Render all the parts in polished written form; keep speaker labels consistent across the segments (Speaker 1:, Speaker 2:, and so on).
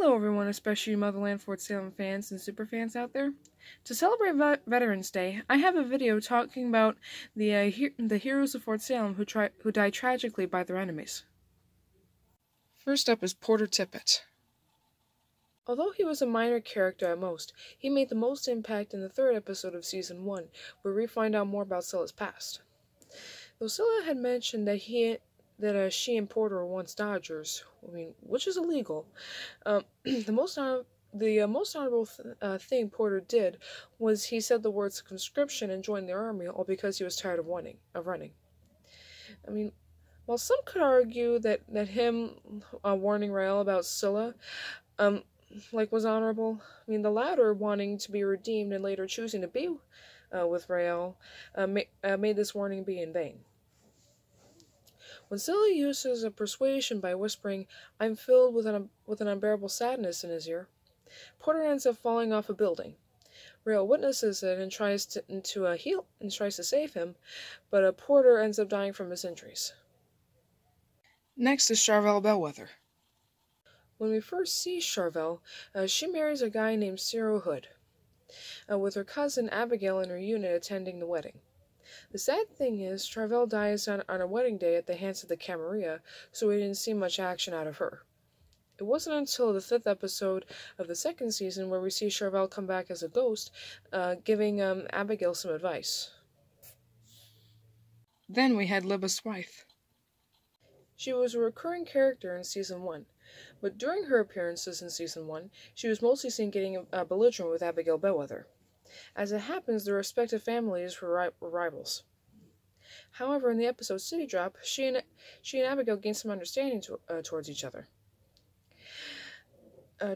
Speaker 1: Hello everyone, especially Motherland, Fort Salem fans and superfans out there. To celebrate Veterans Day, I have a video talking about the heroes of Fort Salem who died tragically by their enemies. First up is Porter Tippet. Although he was a minor character at most, he made the most impact in the third episode of Season 1, where we find out more about Scylla's past. Though Scylla had mentioned that she and Porter were once Dodgers, which is illegal. The most honorable thing Porter did was he said the words conscription and joined the army, all because he was tired of running. While some could argue that him warning Rael about Scylla, was honorable. The latter wanting to be redeemed and later choosing to be with Rael made this warning be in vain. When Scylla uses a persuasion by whispering, "I'm filled with an unbearable sadness" in his ear, Porter ends up falling off a building. Rael witnesses it and tries to save him, but Porter ends up dying from his injuries. Next is Charvel Bellweather. When we first see Charvel, she marries a guy named Cyril Hood, with her cousin Abigail and her unit attending the wedding. The sad thing is, Charvel dies on her wedding day at the hands of the Camarilla, so we didn't see much action out of her. It wasn't until the 5th episode of the 2nd season where we see Charvel come back as a ghost, giving Abigail some advice. Then we had Libba Swythe. She was a recurring character in Season 1, but during her appearances in Season 1, she was mostly seen getting belligerent with Abigail Bellweather. As it happens, their respective families were rivals. However, in the episode City Drop, she and Abigail gained some understanding towards each other.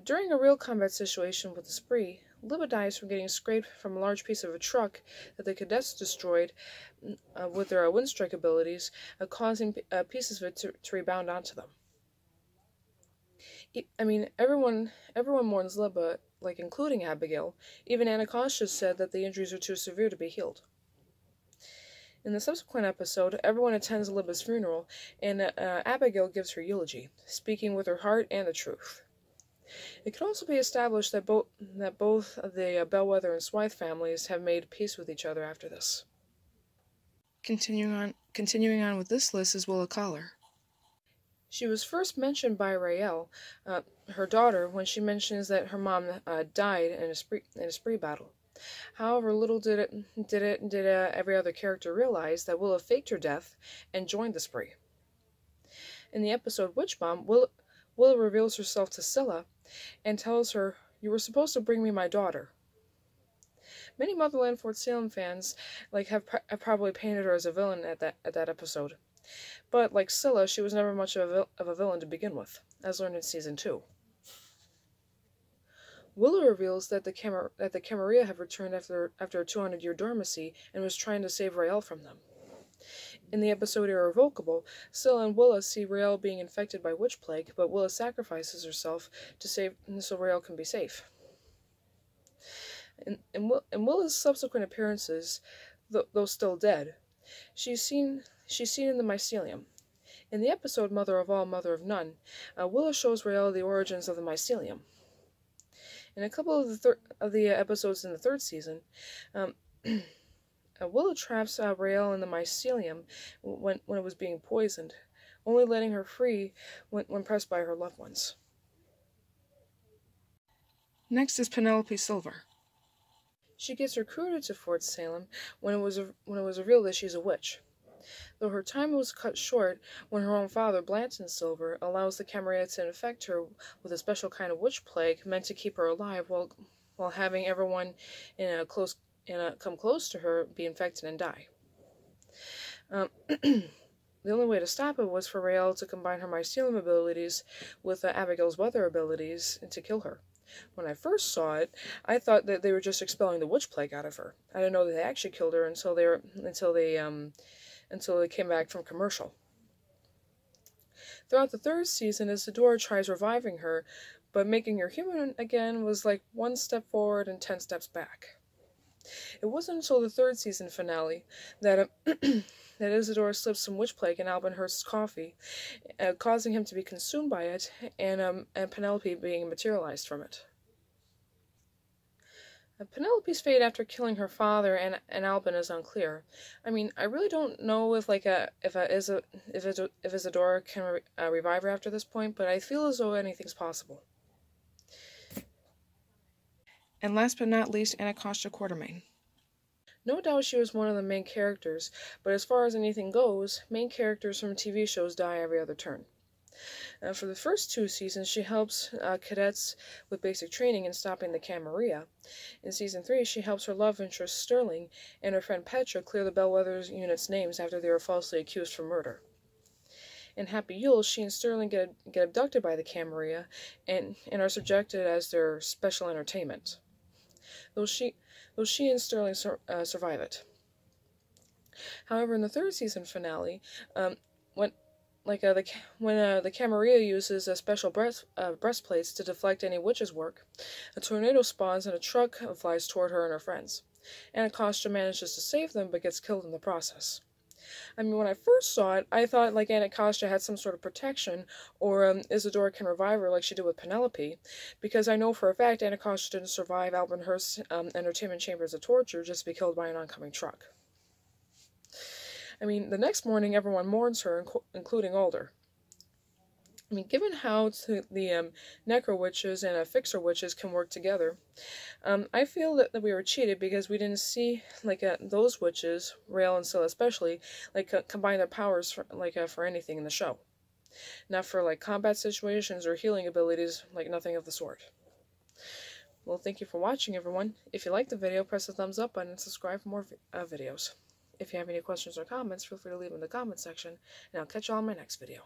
Speaker 1: During a real combat situation with the Spree, Libba dies from getting scraped from a large piece of a truck that the cadets destroyed with their windstrike abilities, causing pieces of it to rebound onto them. Everyone mourns Libba, including Abigail. Even Anacostia said that the injuries are too severe to be healed. In the subsequent episode, everyone attends Libba's funeral, and Abigail gives her eulogy, speaking with her heart and the truth. It can also be established that both the Bellweather and Swythe families have made peace with each other after this. Continuing on with this list is Willa Collar. She was first mentioned by Rael, her daughter, when she mentions that her mom died in a spree battle. However, little did every other character realize that Willa faked her death and joined the spree. In the episode Witch Bomb, Willa reveals herself to Scylla and tells her, "You were supposed to bring me my daughter." Many Motherland Fort Salem fans have probably painted her as a villain at that episode. But, like Scylla, she was never much of a villain to begin with, as learned in Season 2. Willa reveals that the Camarilla have returned after a 200-year dormancy and was trying to save Rael from them. In the episode Irrevocable, Scylla and Willa see Rael being infected by witch plague, but Willa sacrifices herself so Rael can be safe. In Willa's subsequent appearances, though still dead, she's seen in the mycelium. In the episode Mother of All, Mother of None, Willa shows Rael the origins of the mycelium. In a couple of the episodes in the 3rd season, Willa traps Rael in the mycelium when it was being poisoned, only letting her free when pressed by her loved ones. Next is Penelope Silver. She gets recruited to Fort Salem when it was revealed that she's a witch. Though her time was cut short when her own father, Blanton Silver, allows the Camarilla to infect her with a special kind of witch plague meant to keep her alive while having everyone come close to her be infected and die. The only way to stop it was for Rael to combine her mycelium abilities with Abigail's weather abilities and to kill her. When I first saw it, I thought that they were just expelling the witch plague out of her. I didn't know that they actually killed her until they came back from commercial. Throughout the 3rd season, Isadora tries reviving her, but making her human again was like 1 step forward and 10 steps back. It wasn't until the third season finale that that Isidore slipped some witch plague in Albanhurst's coffee, causing him to be consumed by it, and Penelope being materialized from it. Penelope's fate after killing her father and Alban is unclear. I mean, I really don't know if Isidore can revive her after this point, but I feel as though anything's possible. And last but not least, Anacostia Quartermain. No doubt she was one of the main characters, but as far as anything goes, main characters from TV shows die every other turn. For the first 2 seasons, she helps cadets with basic training in stopping the Camarilla. In Season 3, she helps her love interest Sterling and her friend Petra clear the Bellweather unit's names after they were falsely accused for murder. In Happy Yule, she and Sterling get abducted by the Camarilla and are subjected as their special entertainment, though she and Sterling survive it. However, in the 3rd season finale, when the Camarilla uses special breastplates to deflect any witch's work, a tornado spawns and a truck flies toward her and her friends. Anacostia manages to save them, but gets killed in the process. I mean, when I first saw it, I thought like Anacostia had some sort of protection, or Isidore can revive her like she did with Penelope, because I know for a fact Anacostia didn't survive Albanhurst's entertainment chambers of torture just to be killed by an oncoming truck. I mean, the next morning everyone mourns her, including Alder. I mean, given how the Necro witches and Fixer witches can work together, I feel that we were cheated because we didn't see those witches, Rael and Scylla especially, combine their powers for anything in the show. Not for combat situations or healing abilities, nothing of the sort. Well, thank you for watching, everyone. If you liked the video, press the thumbs up button and subscribe for more videos. If you have any questions or comments, feel free to leave them in the comment section, and I'll catch you all in my next video.